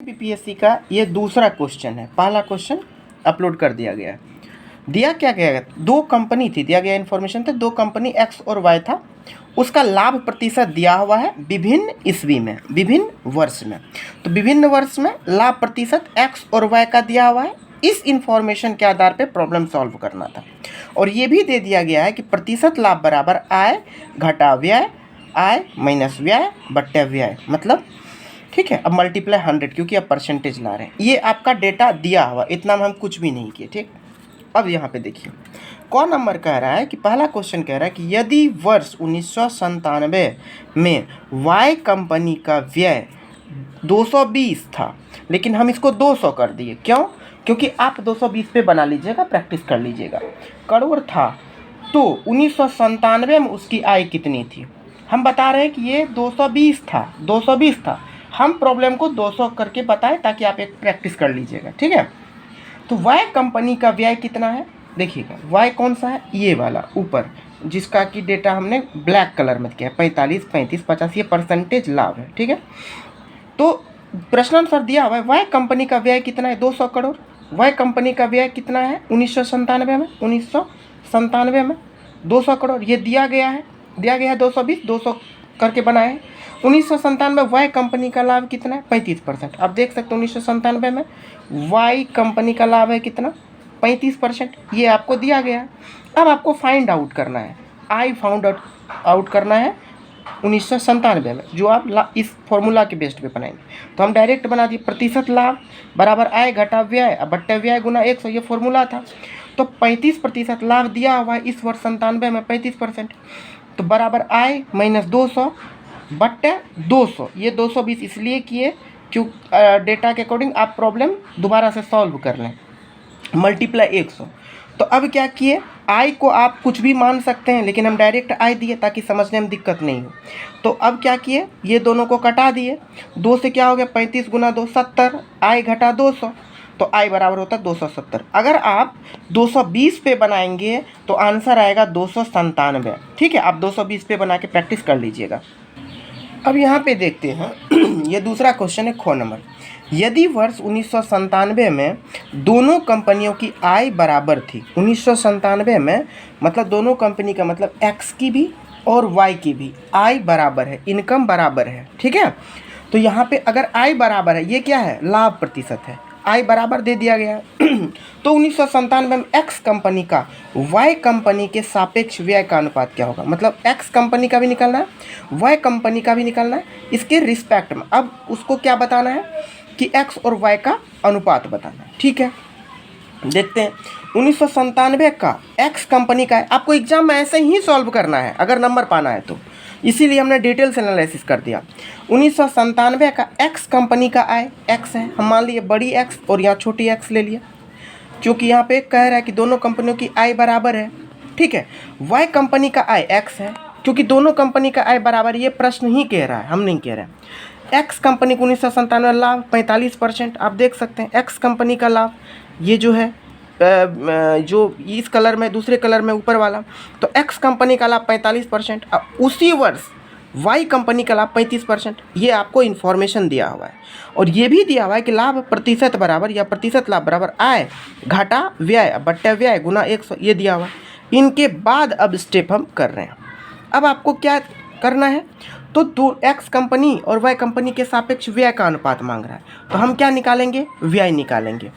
BPSC का ये दूसरा क्वेश्चन है। पहला क्वेश्चन अपलोड कर दिया गया है। दिया क्या गया, दो कंपनी थी, दिया गया इन्फॉर्मेशन था, दो कंपनी एक्स और वाई था, उसका लाभ प्रतिशत दिया हुआ है विभिन्न ईस्वी में, विभिन्न वर्ष में। तो विभिन्न वर्ष में लाभ प्रतिशत एक्स और वाई का दिया हुआ है। इस इंफॉर्मेशन के आधार पे प्रॉब्लम सॉल्व करना था। और ये भी दे दिया गया है कि प्रतिशत लाभ बराबर आय घटा व्यय, आय माइनस व्यय बट्टे व्यय, मतलब ठीक है। अब मल्टीप्लाई 100 क्योंकि अब परसेंटेज ला रहे हैं। ये आपका डेटा दिया हुआ, इतना में हम कुछ भी नहीं किए, ठीक। अब यहाँ पे देखिए कौन नंबर कह रहा है कि पहला क्वेश्चन कह रहा है कि यदि वर्ष 1997 में वाई कंपनी का व्यय 220 था, लेकिन हम इसको 200 कर दिए। क्यों? क्योंकि आप 220 पे बना लीजिएगा, प्रैक्टिस कर लीजिएगा। करोड़ था तो 1997 में उसकी आय कितनी थी? हम बता रहे हैं कि ये 220 था, 220 था। हम प्रॉब्लम को 200 करके बताएं ताकि आप एक प्रैक्टिस कर लीजिएगा, ठीक है। तो वाई कंपनी का व्यय कितना है देखिएगा। वाई कौन सा है? ये वाला ऊपर, जिसका कि डेटा हमने ब्लैक कलर में किया है, 45, 35, 50, ये परसेंटेज लाभ है, ठीक है। तो प्रश्नानुसार दिया हुआ है वाई कंपनी का व्यय कितना है? 200 करोड़। वाई कंपनी का व्यय कितना है 1997 में? 1997 में 200 करोड़ ये दिया गया है, 220, 200 करके बनाए हैं। 1997 वाई कंपनी का लाभ कितना है? 35%। आप देख सकते हैं 1997 में वाई कंपनी का लाभ है कितना? 35%। ये आपको दिया गया है। अब आपको फाइंड आउट करना है, आई फाउंड आउट करना है 1997 में, जो आप इस फॉर्मूला के बेस्ड पे बनाएंगे। तो हम डायरेक्ट बना दिए प्रतिशत लाभ बराबर आय घटा व्यय बट्टे व्यय गुना 100, ये फॉर्मूला था। तो 35% लाभ दिया हुआ है इस वर्ष 97 में 35%, तो बराबर आय माइनस 200 बट्टे 200। ये 220 इसलिए किए क्यों डेटा के अकॉर्डिंग आप प्रॉब्लम दोबारा से सॉल्व कर लें, मल्टीप्लाई 100। तो अब क्या किए, आई को आप कुछ भी मान सकते हैं, लेकिन हम डायरेक्ट आई दिए ताकि समझने में दिक्कत नहीं हो। तो अब क्या किए, ये दोनों को कटा दिए, 2 से क्या हो गया 35 गुना 2 70, आई घटा 200, तो आई बराबर होता है 270। अगर आप 220 पे बनाएंगे तो आंसर आएगा 297, ठीक है। आप 220 पे बना के प्रैक्टिस कर लीजिएगा। अब यहाँ पे देखते हैं ये दूसरा क्वेश्चन है ख नंबर। यदि वर्ष 1997 में दोनों कंपनियों की आय बराबर थी, 1997 में मतलब दोनों कंपनी का मतलब एक्स की भी और वाई की भी आय बराबर है, इनकम बराबर है, ठीक है। तो यहाँ पे अगर आय बराबर है, ये क्या है? लाभ प्रतिशत है, आय बराबर दे दिया गया तो 1997 में एक्स कंपनी का वाई कंपनी के सापेक्ष व्यय का अनुपात क्या होगा? मतलब एक्स कंपनी का भी निकालना है, वाई कंपनी का भी निकालना है, इसके रिस्पेक्ट में। अब उसको क्या बताना है कि एक्स और वाई का अनुपात बताना है, ठीक है। देखते हैं 1997 का एक्स कंपनी का है, आपको एग्जाम में ऐसे ही सॉल्व करना है अगर नंबर पाना है तो, इसीलिए हमने डिटेल्स एनालिसिस कर दिया। 1997 का एक्स कंपनी का आय एक्स है, हम मान लिए बड़ी एक्स और यहाँ छोटी एक्स ले लिया, क्योंकि यहाँ पे कह रहा है कि दोनों कंपनियों की आय बराबर है, ठीक है। वाई कंपनी का आय एक्स है, क्योंकि दोनों कंपनी का आय बराबर, ये प्रश्न ही कह रहा है, हम नहीं कह रहे हैं। एक्स कंपनी को 1997 लाभ 45%, आप देख सकते हैं एक्स कंपनी का लाभ, ये जो है जो इस कलर में, दूसरे कलर में ऊपर वाला, तो एक्स कंपनी का लाभ 45%। उसी वर्ष वाई कंपनी का लाभ 35%। ये आपको इन्फॉर्मेशन दिया हुआ है। और ये भी दिया हुआ है कि लाभ प्रतिशत बराबर या प्रतिशत लाभ बराबर आय घटा व्यय बट्टे व्यय गुना 100, ये दिया हुआ है। इनके बाद अब स्टेप हम कर रहे हैं। अब आपको क्या करना है, तो दो एक्स कंपनी और वाई कंपनी के सापेक्ष व्यय का अनुपात मांग रहा है, तो हम क्या निकालेंगे? व्यय निकालेंगे,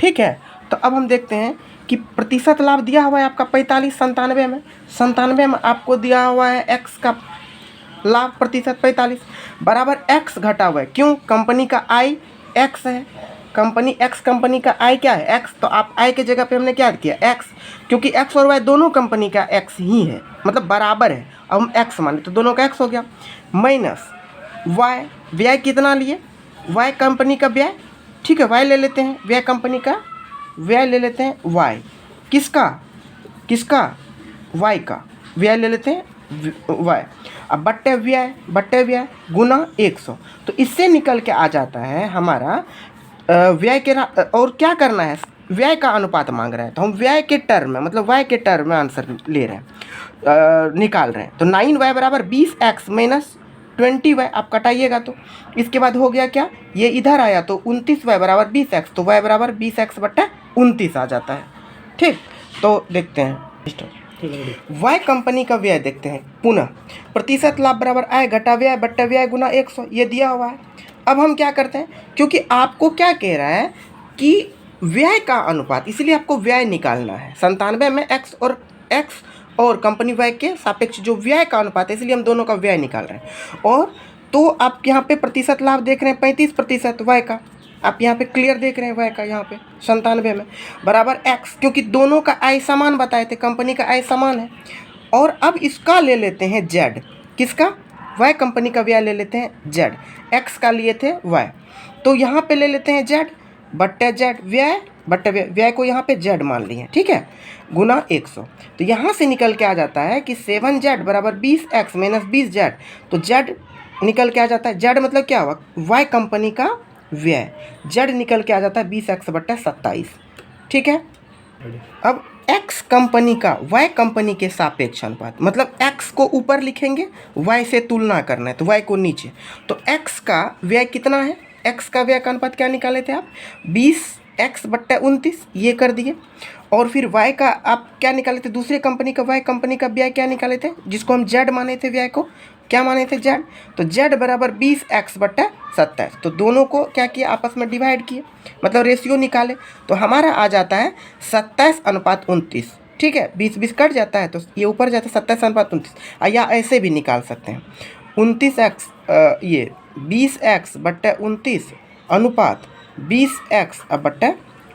ठीक है। तो अब हम देखते हैं कि प्रतिशत लाभ दिया हुआ है आपका 45 97 में, 97 में आपको दिया हुआ है एक्स का लाभ प्रतिशत 45 बराबर एक्स घटा हुआ है। क्यों? कंपनी का आई एक्स है, कंपनी एक्स कंपनी का आई क्या है? एक्स। तो आप आई के जगह पे हमने क्या किया? एक्स, क्योंकि एक्स और वाई दोनों कंपनी का एक्स ही है, मतलब बराबर है। अब हम एक्स माने तो दोनों का एक्स हो गया, माइनस वाई, व्यय कितना लिए? वाई कंपनी का व्यय, ठीक है, वाई ले लेते हैं, व्यय कंपनी का व्यय ले लेते हैं, वाई किसका वाई का व्यय ले लेते हैं वाई। अब बट्टे व्यय गुना 100, तो इससे निकल के आ जाता है हमारा व्यय के, और क्या करना है? व्यय का अनुपात मांग रहा है, तो हम व्यय के टर्म में, मतलब वाई के टर्म में आंसर ले रहे हैं, निकाल रहे हैं। तो 9y बराबर 20x माइनस 20y आप कटाइएगा तो इसके बाद हो गया क्या, ये इधर आया तो 29y बराबर 20x, तो y बराबर 20x बट्टा 29 आ जाता है। ठीक, तो देखते हैं y कंपनी का व्यय देखते हैं पुनः, प्रतिशत लाभ बराबर आय घटा व्यय बट्टा व्यय गुना 100, ये दिया हुआ है। अब हम क्या करते हैं, क्योंकि आपको क्या कह रहा है कि व्यय का अनुपात, इसलिए आपको व्यय निकालना है। 97 में x और कंपनी व्यय के सापेक्ष जो व्यय का अनुपात है, इसलिए हम दोनों का व्यय निकाल रहे हैं। और तो आप यहाँ पे प्रतिशत लाभ देख रहे हैं 35% y का, आप यहाँ पे क्लियर देख रहे हैं y का, यहाँ पे 97 में बराबर x, क्योंकि दोनों का आय समान बताए थे, कंपनी का आय समान है। और अब इसका ले लेते हैं z, किसका, y कंपनी का व्यय ले लेते हैं z, x का लिए थे y, तो यहाँ पे ले लेते हैं z बट्टे z, व्यय बट्टे व्यय को यहाँ पे z मान लिए, ठीक है, गुना 100। तो यहाँ से निकल के आ जाता है कि 7z बराबर 20x माइनस 20z, तो z निकल के आ जाता है, z मतलब क्या हुआ, y कंपनी का व्यय, z निकल के आ जाता है 20x बट्टा 27, ठीक है। अब x कंपनी का y कंपनी के सापेक्ष अनुपात, मतलब x को ऊपर लिखेंगे, y से तुलना करना है तो y को नीचे, तो x का व्यय कितना है, x का व्यय का अनुपात क्या निकाले थे आप, 20x बट्टा 29, ये कर दिए। और फिर y का आप क्या निकाले थे, दूसरे कंपनी का y कंपनी का व्यय क्या निकाले थे, जिसको हम z माने थे, व्यय को क्या माने थे, z, तो z बराबर 20x बट्टा 27, तो दोनों को क्या किया, आपस में डिवाइड किए, मतलब रेशियो निकाले, तो हमारा आ जाता है 27:29, ठीक है, 20 कट जाता है तो ये ऊपर जाता है 27:29, या ऐसे भी निकाल सकते हैं 29x, ये 20x बट्टा 29 अनुपात 20x बट्टा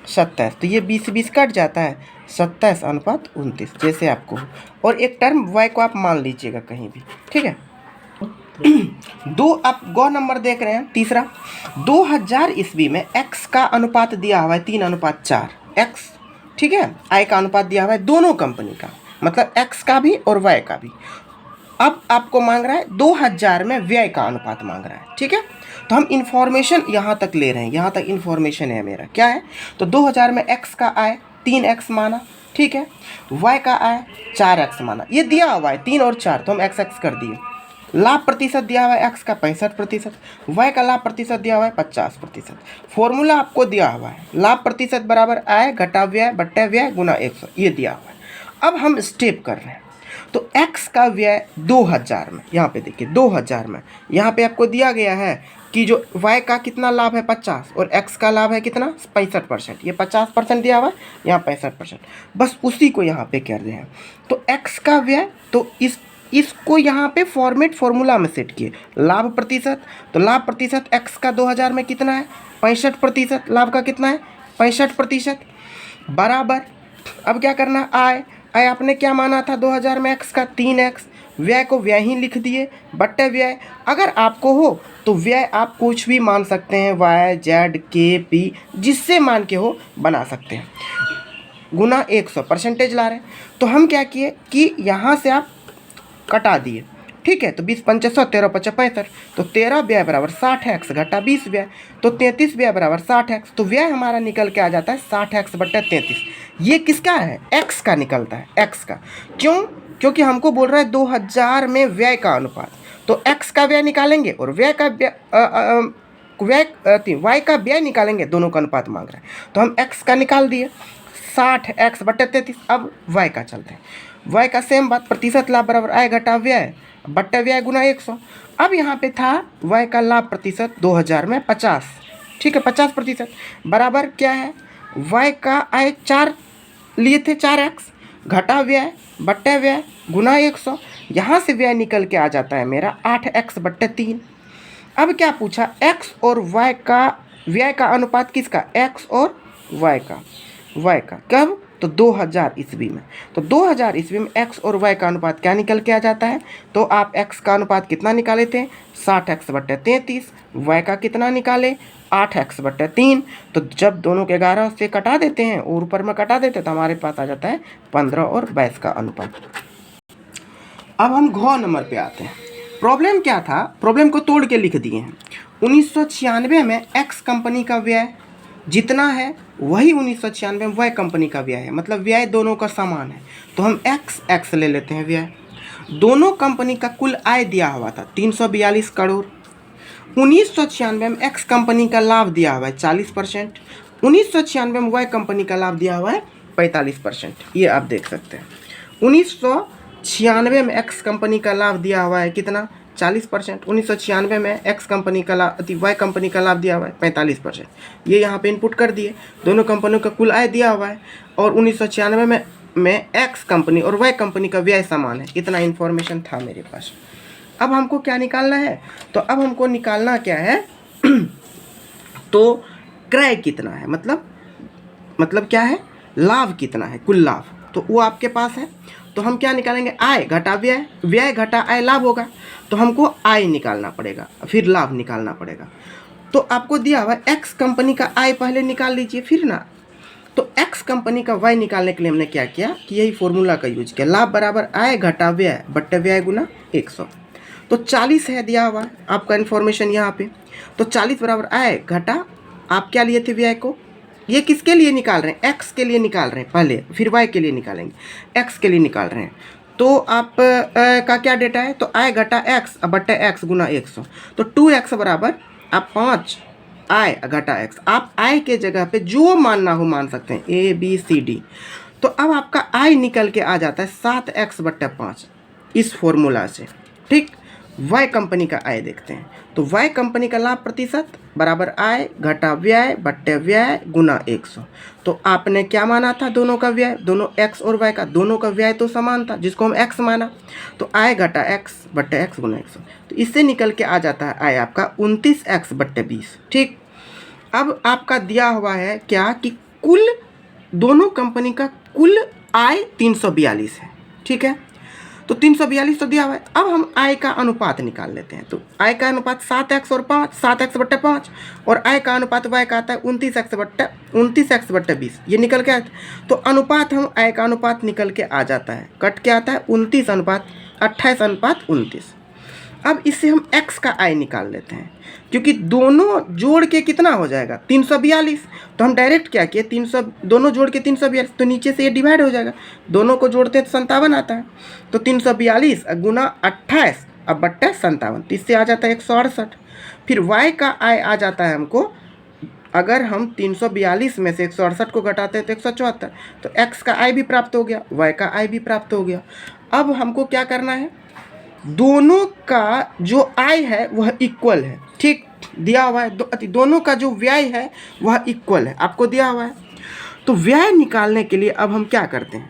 27, तो ये 20 कट जाता है 27:29, जैसे आपको, और एक टर्म y को आप मान लीजिएगा कहीं भी, ठीक है। दो आप गौ नंबर देख रहे हैं, तीसरा 2000 ईस्वी में x का अनुपात दिया हुआ है 3:4, x, ठीक है, आय का अनुपात दिया हुआ है दोनों कंपनी का, मतलब x का भी और y का भी। अब आपको मांग रहा है 2000 में व्यय का अनुपात मांग रहा है, ठीक है, तो हम इन्फॉर्मेशन यहाँ तक ले रहे हैं, यहाँ तक इन्फॉर्मेशन है मेरा, क्या है, तो 2000 में x का आय 3x माना, ठीक है, y का आय 4x माना, ये दिया हुआ है 3 और 4, तो हम x कर दिए। लाभ प्रतिशत दिया हुआ है x का 65%, y का लाभ प्रतिशत दिया हुआ है 50%। फॉर्मूला आपको दिया हुआ है, लाभ प्रतिशत बराबर आय घटा व्यय बट्टा व्यय गुना 100, ये दिया हुआ है। अब हम स्टेप कर रहे हैं, तो x का व्यय 2000 में, यहाँ पे देखिए 2000 में, यहाँ पे आपको दिया गया है कि जो y का कितना लाभ है 50 और x का लाभ है कितना 65%, ये 50% दिया हुआ है, यहाँ 65%, बस उसी को यहाँ पे कर रहे हैं। तो x का व्यय, तो इसको यहाँ पे फॉर्मूला में सेट किए, लाभ प्रतिशत, तो लाभ प्रतिशत x का 2000 में कितना है 65%, लाभ का कितना है 65%, बराबर, अब क्या करना, आय आपने क्या माना था 2000 में x का 3x, व्यय को व्यय ही लिख दिए बट्टे व्यय, अगर आपको हो तो व्यय आप कुछ भी मान सकते हैं, y z k p जिससे मान के हो बना सकते हैं, गुना 100 परसेंटेज ला रहे हैं। तो हम क्या किए कि यहाँ से आप कटा दिए, ठीक है, तो 20 पंचे 100, 13 पचे 65, तो 13 व्यय बराबर 60x घटा 20 व्यय, तो 33 व्यय बराबर 60x, तो व्यय हमारा निकल के आ जाता है 60x बट्टा 33, ये किसका है, x का निकलता है, x का, क्यों, क्योंकि हमको बोल रहा है 2000 में व्यय का अनुपात, तो x का व्यय निकालेंगे और व्यय का y का व्यय निकालेंगे, दोनों का अनुपात मांग रहा है, तो हम x का निकाल दिए 60x बट्टा 33। अब y का चलते हैं, y का सेम बात, प्रतिशत लाभ बराबर आय घटा व्यय बट्टा व्यय गुना 100। अब यहाँ पे था y का लाभ प्रतिशत 2000 में 50, ठीक है, 50% बराबर क्या है, y का आय 4 लिए थे 4x घटा व्यय बट्टा व्यय गुना 100, यहाँ से व्यय निकल के आ जाता है मेरा 8x बट्टा 3। अब क्या पूछा, x और y का व्यय का अनुपात किसका, x और y का कब, तो 2000 ईस्वी में, तो 2000 ईस्वी में x और y का अनुपात क्या निकल के आ जाता है, तो आप x का अनुपात कितना निकाले थे 60x बट्टा 33, y का कितना निकाले 8x बट्टा 3, तो जब दोनों के 11 से कटा देते हैं और ऊपर में कटा देते हैं तो हमारे पास आ जाता है 15 और 22 का अनुपात। अब हम घ नंबर पे आते हैं, प्रॉब्लम क्या था, प्रॉब्लम को तोड़ के लिख दिए हैं। 1996 में x कंपनी का व्यय जितना है वही 1996 में y कंपनी का व्यय है, मतलब व्यय दोनों का समान है, तो हम x ले लेते हैं व्यय, दोनों कंपनी का कुल आय दिया हुआ था 342 करोड़। 1996 में एक्स कंपनी का लाभ दिया हुआ है 40%। 1996 में वाई कंपनी का लाभ दिया हुआ है 45%। ये आप देख सकते हैं 1996 में एक्स कंपनी का लाभ दिया हुआ है कितना 40%। 1996 में एक्स कंपनी का लाभ वाई कंपनी का लाभ दिया हुआ है 45%। ये यहाँ पे इनपुट कर दिए। दोनों कंपनियों का कुल आय दिया हुआ है और 1996 में एक्स कंपनी और वाई कंपनी का व्यय समान है। इतना इन्फॉर्मेशन था मेरे पास। अब हमको क्या निकालना है, तो अब हमको निकालना क्या है तो क्रय कितना है, मतलब क्या है, लाभ कितना है, कुल लाभ, तो वो आपके पास है। तो हम क्या निकालेंगे, आय घटा व्यय, व्यय घटा आय लाभ होगा। तो हमको आय निकालना पड़ेगा फिर लाभ निकालना पड़ेगा। तो आपको दिया हुआ एक्स कंपनी का आय पहले निकाल लीजिए फिर ना। तो एक्स कंपनी का वाई निकालने के लिए हमने क्या किया कि यही फॉर्मूला का यूज किया, लाभ बराबर आय घटा व्यय बट्टे व्यय गुना 100। तो 40 है दिया हुआ है आपका इन्फॉर्मेशन यहाँ पे। तो 40 बराबर आय घटा आप क्या लिए थे व्यय को, ये किसके लिए निकाल रहे हैं, एक्स के लिए निकाल रहे हैं पहले, फिर वाई के लिए निकालेंगे, एक्स के लिए निकाल रहे हैं। तो आप का क्या डेटा है, तो आय घटा एक्स बट्टे एक्स गुना 100। तो 2x बराबर आप 5 आय घटा एक्स, आप आय के जगह पे जो मानना हो मान सकते हैं ABCD। तो अब आपका आय निकल के आ जाता है 7x बट्टे 5 इस फॉर्मूला से। ठीक, वाई कंपनी का आय देखते हैं। तो वाई कंपनी का लाभ प्रतिशत बराबर आय घटा व्यय बट्टे व्यय गुना 100। तो आपने क्या माना था, दोनों का व्यय, दोनों एक्स और वाई का दोनों का व्यय तो समान था जिसको हम एक्स माना। तो आय घटा एक्स बट्टे एक्स गुना 100। तो इससे निकल के आ जाता है आय आपका 29x बट्टे 20। ठीक, अब आपका दिया हुआ है क्या कि कुल दोनों कंपनी का कुल आय 342 है। ठीक है, तो 342 तो दिया हुआ है। अब हम आय का अनुपात निकाल लेते हैं। तो आय का अनुपात 7x और 5, 7x बट्टे 5, और आय का अनुपात वाई का आता है 29x बट्टे 20। ये निकल के आता है। तो अनुपात हम आय का अनुपात निकल के आ जाता है, कट के आता है 28:29। अब इससे हम x का आय निकाल लेते हैं, क्योंकि दोनों जोड़ के कितना हो जाएगा 342। तो हम डायरेक्ट क्या किए, 300 दोनों जोड़ के 342, तो नीचे से ये डिवाइड हो जाएगा, दोनों को जोड़ते हैं तो 57 आता है। तो 342 गुना 28 अब बट्टे 57, तो इससे आ जाता है 168। फिर y का आय आ जाता है हमको, अगर हम 342 में से 168 को घटाते हैं तो 174। तो x का आय भी प्राप्त हो गया, y का आय भी प्राप्त हो गया। अब हमको क्या करना है, दोनों का जो आय है वह इक्वल है। ठीक, दिया हुआ है दोनों का जो व्यय है वह इक्वल है, आपको दिया हुआ है। तो व्यय निकालने के लिए अब हम क्या करते हैं,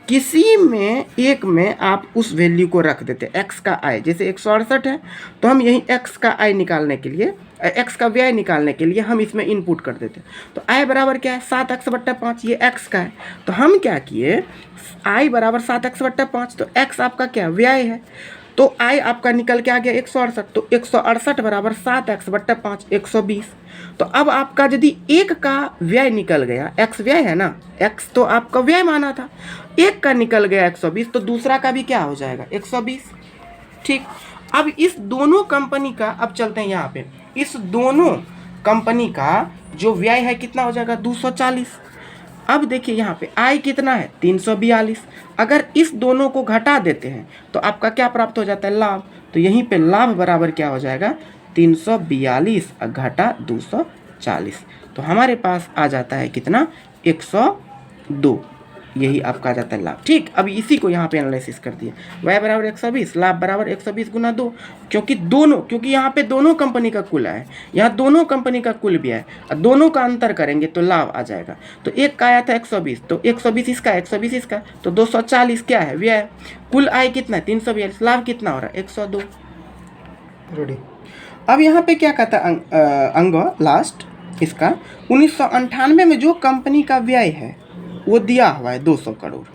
किसी में एक में आप उस वैल्यू को रख देते हैं, x का आय, जैसे 168 है तो हम यही x का आय निकालने के लिए, x का व्यय निकालने के लिए हम इसमें इनपुट कर देते हैं। तो आय बराबर क्या है 7x बट्टा 5, ये x का है। तो हम क्या किए, आय बराबर 7x बट्टा 5, तो x आपका क्या व्यय है, तो आय आपका निकल के आ गया 168। तो 168 बराबर 7x बट्टा 5 120। तो अब आपका यदि एक का व्यय निकल गया, x व्यय है ना, x तो आपका व्यय माना था, एक का निकल गया 120, तो दूसरा का भी क्या हो जाएगा 120। ठीक, अब इस दोनों कंपनी का, अब चलते हैं यहाँ पे, इस दोनों कंपनी का जो व्यय है कितना हो जाएगा 240। अब देखिए यहाँ पे आय कितना है 342। अगर इस दोनों को घटा देते हैं तो आपका क्या प्राप्त हो जाता है, लाभ। तो यहीं पे लाभ बराबर क्या हो जाएगा 342 घटा 240। तो हमारे पास आ जाता है कितना 102, यही आपका आ जाता है लाभ। ठीक, अब इसी को यहाँ पे एनालिसिस कर दिया, y बराबर 120, लाभ बराबर 120 गुना 2, क्योंकि यहाँ पे दोनों कंपनी का कुल है, यहाँ दोनों कंपनी का कुल भी है, दोनों का अंतर करेंगे तो लाभ आ जाएगा। तो एक का आया था 120, तो 120 इसका 120 इसका, तो 240 क्या है व्यय, कुल आय कितना है 342, लाभ कितना हो रहा है 102। रेडी। अब यहाँ पे क्या कहता है अंग लास्ट इसका, 1998 में जो कंपनी का व्यय है वो दिया हुआ है 200 करोड़।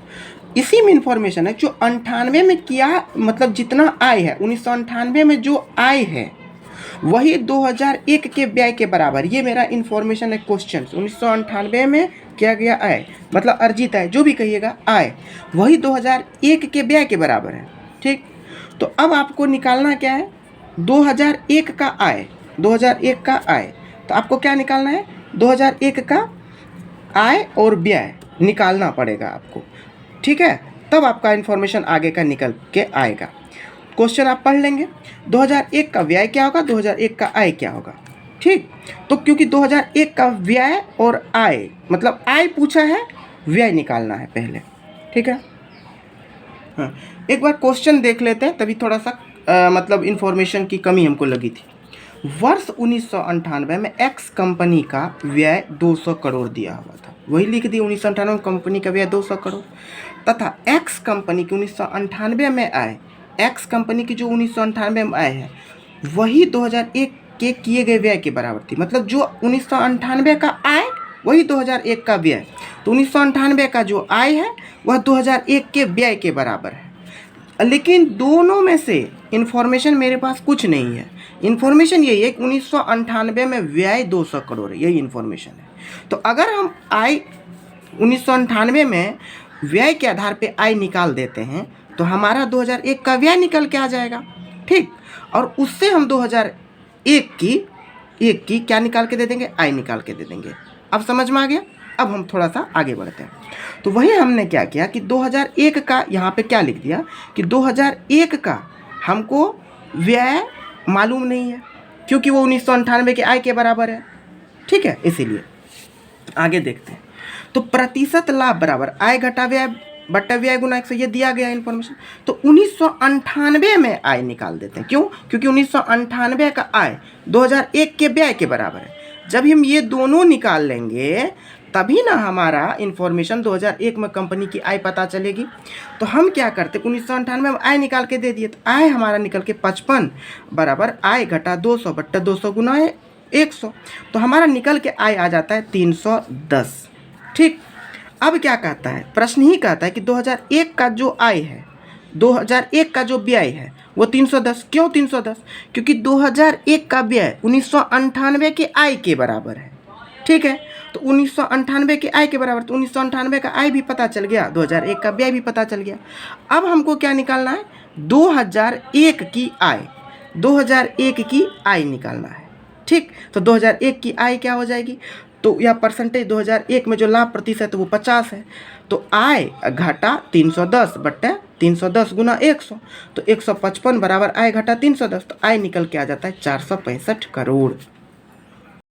इसी में इंफॉर्मेशन है जो 98 में किया, मतलब जितना आय है 1998 में जो आय है वही 2001 के व्यय के बराबर। ये मेरा इंफॉर्मेशन है क्वेश्चन, 1998 में किया गया आय मतलब अर्जित आय, जो भी कहिएगा आय, वही 2001 के व्यय के बराबर है। ठीक, तो अब आपको निकालना क्या है 2001 का आय, 2001 का आय, तो आपको क्या निकालना है 2001 का आय और व्यय निकालना पड़ेगा आपको। ठीक है, तब आपका इन्फॉर्मेशन आगे का निकल के आएगा। क्वेश्चन आप पढ़ लेंगे, 2001 का व्यय क्या होगा, 2001 का आय क्या होगा। ठीक, तो क्योंकि 2001 का व्यय और आय, मतलब आय पूछा है, व्यय निकालना है पहले। ठीक है, हाँ एक बार क्वेश्चन देख लेते हैं, तभी थोड़ा सा मतलब इन्फॉर्मेशन की कमी हमको लगी थी। वर्ष 1998 में एक्स कंपनी का व्यय 200 करोड़ दिया हुआ था, वही लिख दिया 1998 में कंपनी का व्यय 200 करोड़, तथा एक्स कंपनी की 1998 में आय, एक्स कंपनी की जो 1998 में आय है वही 2001 के किए गए व्यय के बराबर थी। मतलब जो 1998 का आय वही 2001 का व्यय, तो 1998 का जो आय है वह 2001 के व्यय के बराबर है। लेकिन दोनों में से इन्फॉर्मेशन मेरे पास कुछ नहीं है। इन्फॉर्मेशन यही है कि 1998 में व्यय 200 करोड़ है, यही इन्फॉर्मेशन है। तो अगर हम आय 1998 में व्यय के आधार पे आय निकाल देते हैं तो हमारा 2001 का व्यय निकल के आ जाएगा। ठीक, और उससे हम 2001 की क्या निकाल के दे देंगे, आय निकाल के दे देंगे। अब समझ में आ गया। अब हम थोड़ा सा आगे बढ़ते हैं। तो वही हमने क्या किया कि 2001 का यहाँ पे क्या लिख दिया कि 2001 का हमको व्यय मालूम नहीं है, क्योंकि वो 1998 के आय के बराबर है। ठीक है, इसीलिए आगे देखते हैं। तो प्रतिशत लाभ बराबर आय घटा व्यय बट्टा व्यय गुना 100, ये दिया गया इन्फॉर्मेशन। तो 1998 में आय निकाल देते हैं। क्यों? क्योंकि 1998 का आय 2001 के व्यय के बराबर है। जब हम ये दोनों निकाल लेंगे तभी ना हमारा इन्फॉर्मेशन 2001 में कंपनी की आय पता चलेगी। तो हम क्या करते, 1998 में आय निकाल के दे दिए, तो आय हमारा निकल के 55 बराबर आय घटा 200 बट्टा 200 गुना 100, तो हमारा निकल के आय आ जाता है 310। ठीक, अब क्या कहता है, प्रश्न ही कहता है कि 2001 का जो आय है, 2001 का जो व्यय है वो 310। क्यों 310? क्योंकि 2001 का व्यय 1998 के आय के बराबर है। ठीक है, तो 1998 के आय के बराबर, तो 1998 का आय भी पता चल गया, 2001 का व्यय भी पता चल गया। अब हमको क्या निकालना है, 2001 की आय, 2001 की आय निकालना है। ठीक, तो 2001 की आय क्या हो जाएगी, तो यह परसेंटेज 2001 में जो लाभ प्रतिशत है वो 50 है। तो आय घटा 310 बट्टा 310 गुना 100, तो 155 बराबर आय घटा 310, तो आय निकल के आ जाता है 465 करोड़।